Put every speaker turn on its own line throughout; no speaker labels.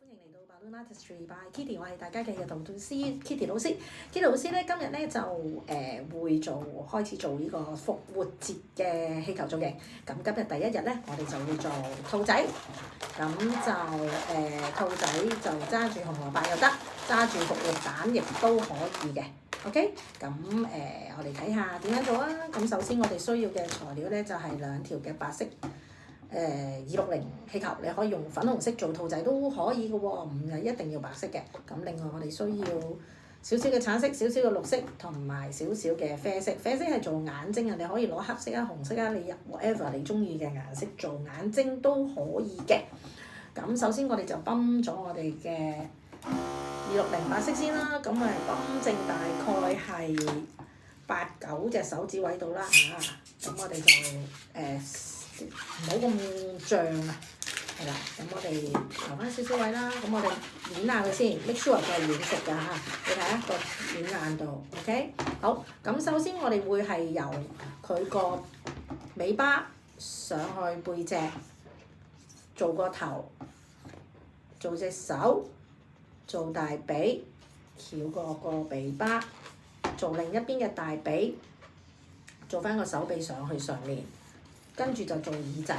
歡迎嚟到 Balloon Artistry by Kitty， 我係大家嘅導師 Kitty 老師。Kitty 老師咧今日咧就會開始做呢個復活節嘅氣球造型。咁今日第一日咧，我哋就會做兔仔。咁就兔仔就揸住紅蘿蔔又得，揸住復活蛋亦都可以嘅。OK， 咁我哋睇下點樣做啊！咁首先我哋需要嘅材料咧就係2條嘅白色260氣球，你可以用粉紅色做兔仔都可以嘅喎，唔係一定要白色嘅。咁另外我哋需要少少嘅橙色、少少嘅綠色同埋少少嘅啡色。啡色係做眼睛啊，你可以攞黑色啊、紅色啊，你 whatever 你中意嘅顏色做眼睛都可以嘅。咁首先我哋就泵咗我哋嘅260白色先啦，咁泵正大概係8-9隻手指位度啦嚇。咁我哋就唔好咁脹啊，係啦，咁我哋留翻少少位啦，咁我哋捻下佢先 ，make sure 佢係軟食㗎嚇，你睇下個軟硬度 ，OK， 好，咁首先我哋會係由佢個尾巴上去背脊，做個頭，做隻手，做大髀，翹過個尾巴，做另一邊嘅大髀，做翻個手臂上去上面。跟住就做耳仔，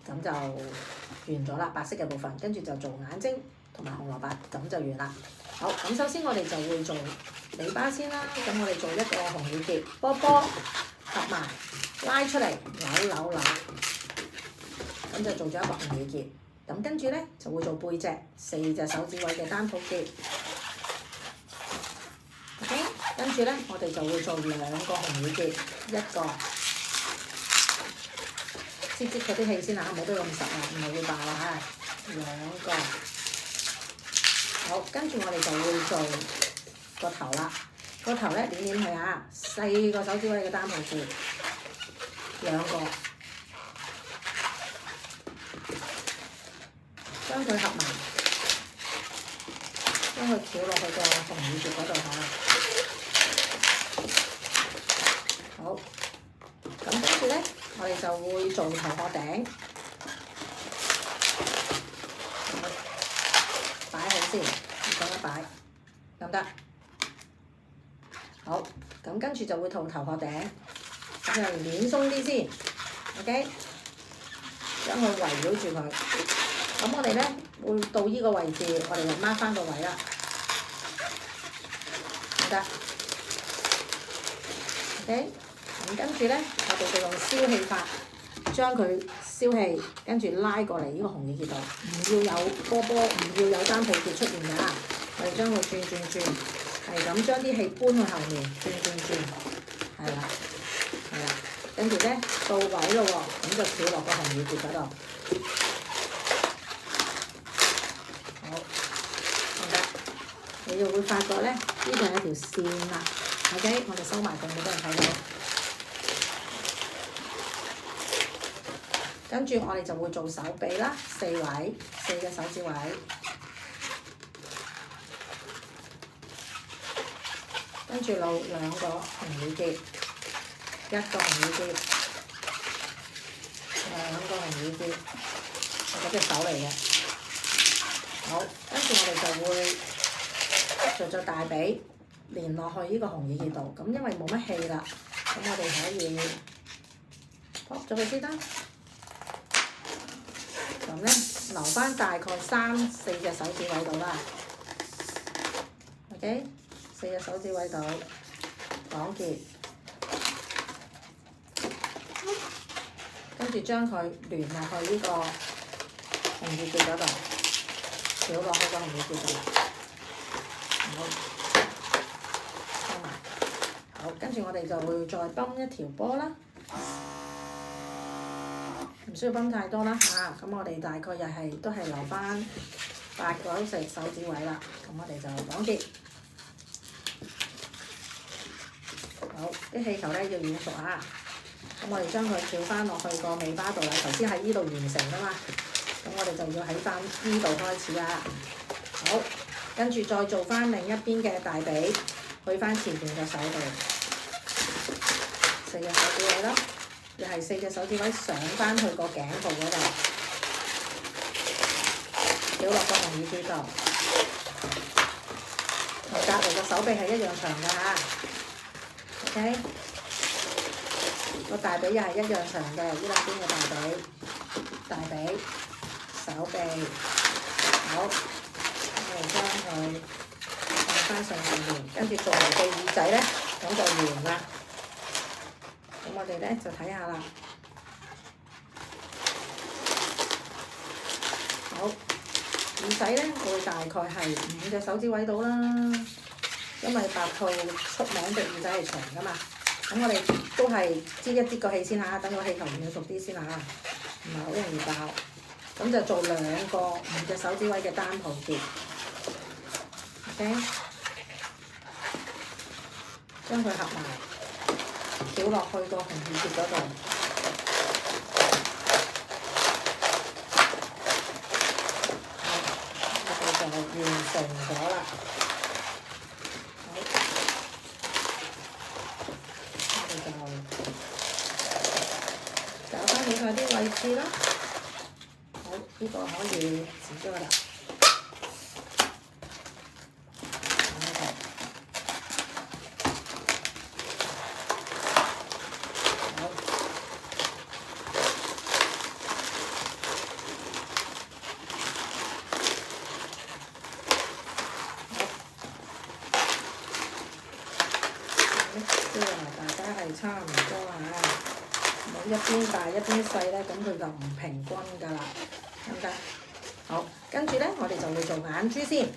咁就完咗啦，白色嘅部分。跟住就做眼睛同埋紅蘿蔔，咁就完啦。好，咁首先我哋就會做尾巴先啦。咁我哋做一個紅耳結，波波合埋，拉出嚟，扭，咁就做咗一個紅耳結。咁跟住咧就會做背脊，4隻手指位嘅單抱結。OK， 跟住咧我哋就會做2個紅耳結，一個。擠嗰啲氣先嚇，唔好都咁實啊，唔係會爆啊嚇。2個，好，跟住我哋就會做個頭啦。個頭咧點佢嚇，4個手指位嘅單抱結，2個，將佢合埋，將佢翹落去個紅耳結嗰度嚇。好，咁跟住咧。我哋就會做頭殼頂，擺好先，咁樣擺，咁得。好，咁跟住就會做頭殼頂，咁就攣鬆啲先 ，OK， 將佢圍繞住佢。咁我哋咧會到呢個位置，我哋就掹翻個位啦，得 ，OK。咁跟住咧，我哋就用燒氣法將佢燒氣，跟住拉過嚟呢個紅耳結度，唔要有波波，唔要有單抱結出現㗎。我哋將佢轉，係咁將啲氣搬去後面，轉，係啦，跟住咧到位咯喎，咁就跳落個紅耳結嗰度。好，得，你就會發覺咧，呢度有條線啦。OK， 我哋收埋佢，你都係睇到。跟住我哋就會做手臂啦，4位，4個手指位，跟住露2個紅耳結，1個紅耳結，2個紅耳結，係嗰隻手嚟嘅。好，跟住我哋就會做大髀，連落去呢個紅耳結度。咁因為冇乜氣啦，咁我哋可以撲咗佢先啦。咁咧留翻大概3-4隻手指位度啦 ，OK， 4隻手指位度綁結，跟住將佢聯落去呢個紅耳結嗰度，翹落去個紅耳結度，好，收埋，好，跟住我哋就會再泵一條波啦。唔需要泵太多啦嚇，咁我哋大概都係留翻8-9隻手指位啦。咁我哋就綁結。好，啲氣球咧要軟熟啊。咁我哋將佢跳翻落去個尾巴度啦。頭先喺呢度完成㗎嘛，咁我哋就要喺翻呢度開始啊。好，跟住再做翻另一邊嘅大髀，去翻前邊嘅手度，4隻手指位啦。又係4隻手指位上翻去個頸部嗰度，繞落個紅耳結度，同隔離個手臂係一樣長㗎嚇。OK， 個大髀又係一樣長嘅，呢兩邊嘅大髀、手臂。好，我哋將佢放翻上面，跟住做埋對耳仔咧，咁就完啦。咁我哋咧就睇下啦。好，耳仔咧會大概係5隻手指位到啦，因為白兔出名隻耳仔係長㗎嘛。咁我哋都係擠一擠個氣先嚇，等個氣球軟熟啲先嚇，唔係好容易爆。咁就做2個5隻手指位嘅單抱結 ，OK， 將佢合埋，翹落去個紅耳結嗰度。我哋就完成咗啦。好，我哋就搞翻起佢啲位置啦。好，呢個可以剪咗㗎啦。好，即係話大家係差唔多嚇，冇一邊大一邊細咧，咁佢就唔平均㗎啦。得唔得？好，跟住咧，我哋就會做眼珠先。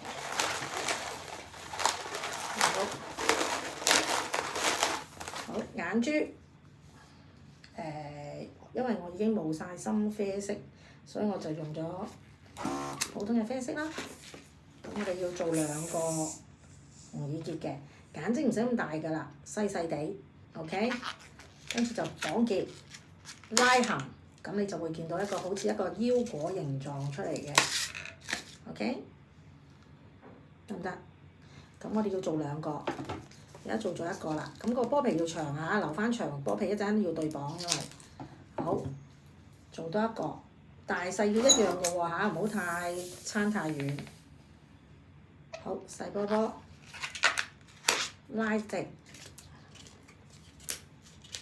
好，眼珠。因為我已經冇晒深啡色，所以我就用咗普通嘅啡色啦。咁我哋要做2個紅耳結嘅，眼睛唔使咁大㗎啦，細細地 ，OK。跟住就綁結、拉痕。咁你就會見到一個好似一個腰果形狀出嚟嘅 ，OK， 得唔得？咁我哋要做2個，而家做咗1個啦。咁個波皮要長嚇，留翻長波皮，一陣要對綁，因為好做多1個，大細要一樣嘅喎嚇，唔好太差太遠。好，細波波拉直，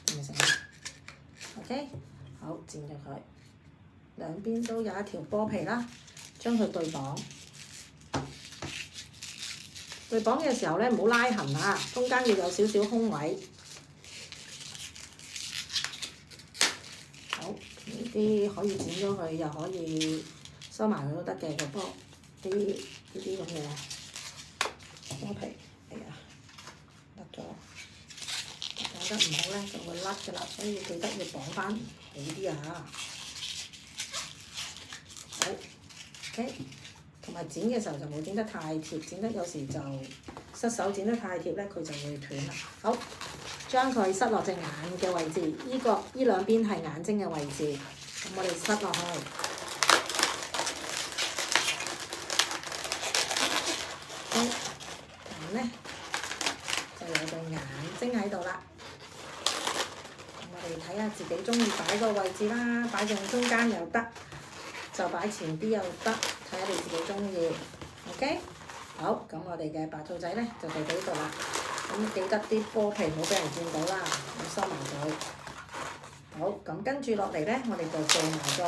完成啦 ，OK。好，剪咗佢，兩邊都有一條波皮啦，將佢對綁。對綁嘅時候咧，唔好拉痕啊，中間要有少少空位。好，呢啲可以剪咗佢，又可以收埋佢都得嘅個波，呢啲咁嘅波皮，哎呀，甩咗。綁得唔好咧，就會甩㗎啦，所以記得要綁翻好啲啊！好 ，OK， 同埋剪嘅時候就冇剪得太貼，剪得有時就失手剪得太貼咧，佢就會斷啦。好，將佢塞落隻眼嘅位置，呢兩邊係眼睛嘅位置，咁我哋塞落去。好，咁咧就有對眼睛喺度啦。睇下自己中意擺個位置啦，擺正中間又得，就擺前啲又得，睇下你自己中意。OK， 好，咁我哋嘅白兔仔咧就到呢度啦。咁記得啲波皮唔好俾人見到啦，咁收埋佢。好，咁跟住落嚟咧，我哋就做埋個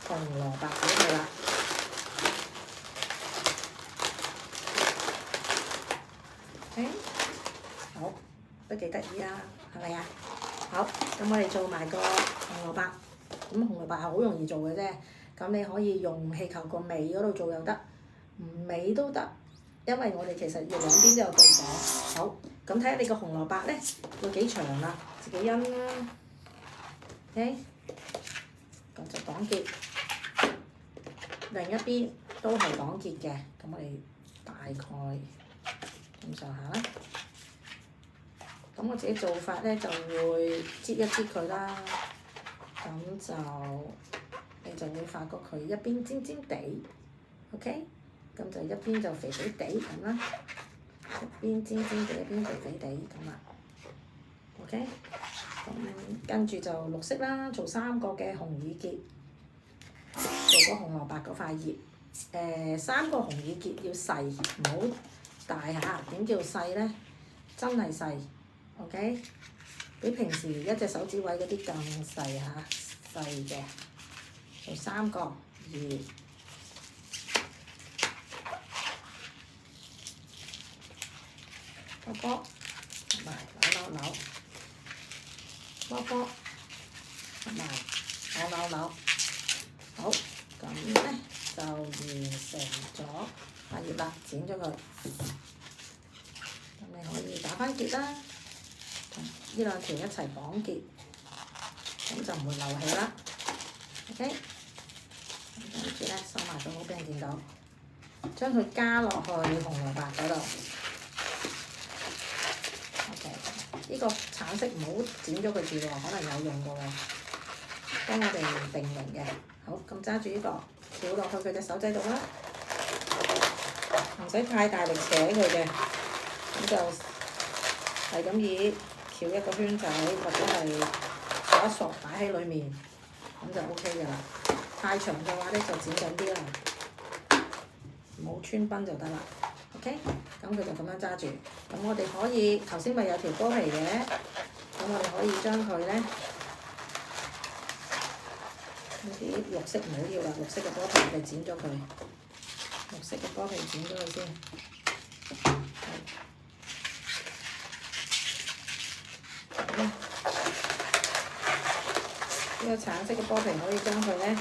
紅蘿蔔俾佢啦。OK， 好，都幾得意啊！係咪啊？好，咁我哋做埋個紅蘿蔔。咁紅蘿蔔係好容易做嘅啫。咁你可以用氣球個尾嗰度做又得，唔尾都得。因為我哋其實要兩邊都有對綁。好，咁睇下你個紅蘿蔔咧要幾長啦，自己因啦。OK， 咁就綁結，另一邊都係綁結嘅。咁我哋大概咁上下啦。咁我自己做法咧就會擠一擠佢啦，咁就你就會發覺佢一邊尖尖地 ，OK， 咁就一邊就肥肥地咁啦，一邊尖尖地，一邊肥肥地咁啦 ，OK， 咁跟住就綠色啦，做3個嘅紅耳結，做嗰紅蘿蔔嗰塊葉。3個紅耳結要細，唔好大嚇。點叫細咧？真係細 ，OK？ 比平時一隻手指位嗰啲更細嚇，細嘅。做3個2。波波，同埋扭，波波，同埋扭。好，咁咧就完成咗塊葉啦，剪咗佢。咁你可以打翻結啦，同呢兩條一齊綁結，咁就唔會漏氣啦。OK， 跟住咧收埋咗，唔好俾人見到。將佢加落去紅蘿蔔嗰度。OK， 呢個橙色唔好剪咗佢住喎，可能有用嘅喎，幫我哋定型嘅。好，咁揸住呢個翹落去佢隻手仔度啦，唔使太大力扯佢嘅，咁就係咁以翹一個圈仔，或者係索一索擺喺裡面，咁就 OK 嘅啦。太長嘅話咧就剪緊啲啦，唔好穿崩就得啦。OK， 咁佢就咁樣揸住。咁我哋可以頭先咪有條波皮嘅，咁我哋可以將佢咧。呢啲綠色唔好要啦，綠色嘅波皮我哋剪咗佢，綠色嘅波皮剪咗佢先。好，呢個橙色嘅波皮可以將佢咧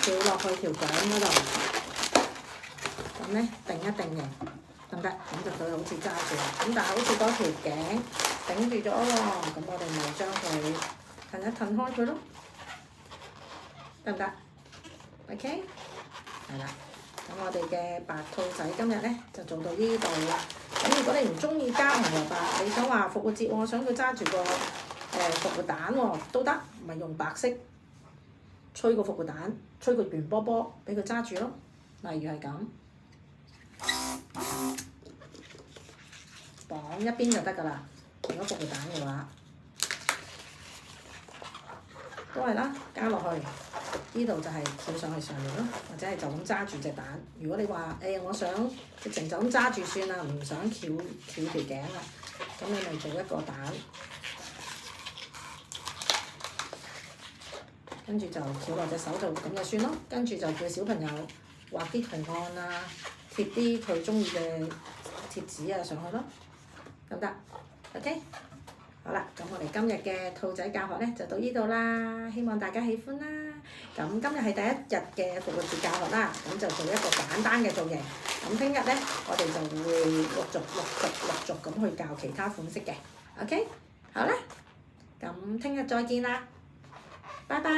跳落去條頸嗰度，咁咧定一定型，得唔得？咁就佢好似揸住，咁但係好似嗰條頸頂住咗喎，咁我哋咪將佢褪一褪開佢咯。得唔得 ？OK， 係啦。咁我哋嘅白兔仔今日咧就做到呢度啦。咁如果你唔中意加紅蘿蔔，你想話復活節我想佢揸住個復活蛋喎，都得，咪用白色吹個復活蛋，吹個圓波波俾佢揸住咯。例如係咁，綁一邊就得㗎啦。如果復活蛋嘅話，都係啦，加落去。呢度就係跳上去上面咯，或者係就咁揸住隻蛋。如果你話我想直情就咁揸住算啦，唔想翹條頸啦，咁你咪做一個蛋，跟住就翹落隻手度，咁就算咯。跟住就叫小朋友畫啲圖案啊，貼啲佢中意嘅貼紙啊上去咯，得唔得 ？OK。好啦，咁我哋今日嘅兔仔教學咧就到呢度啦，希望大家喜歡啦。咁今日係第一日嘅復活節教學啦，咁就做一個簡單嘅造型。咁聽日咧，我哋就會陸續咁去教其他款式嘅。OK， 好啦，咁聽日再見啦，拜拜。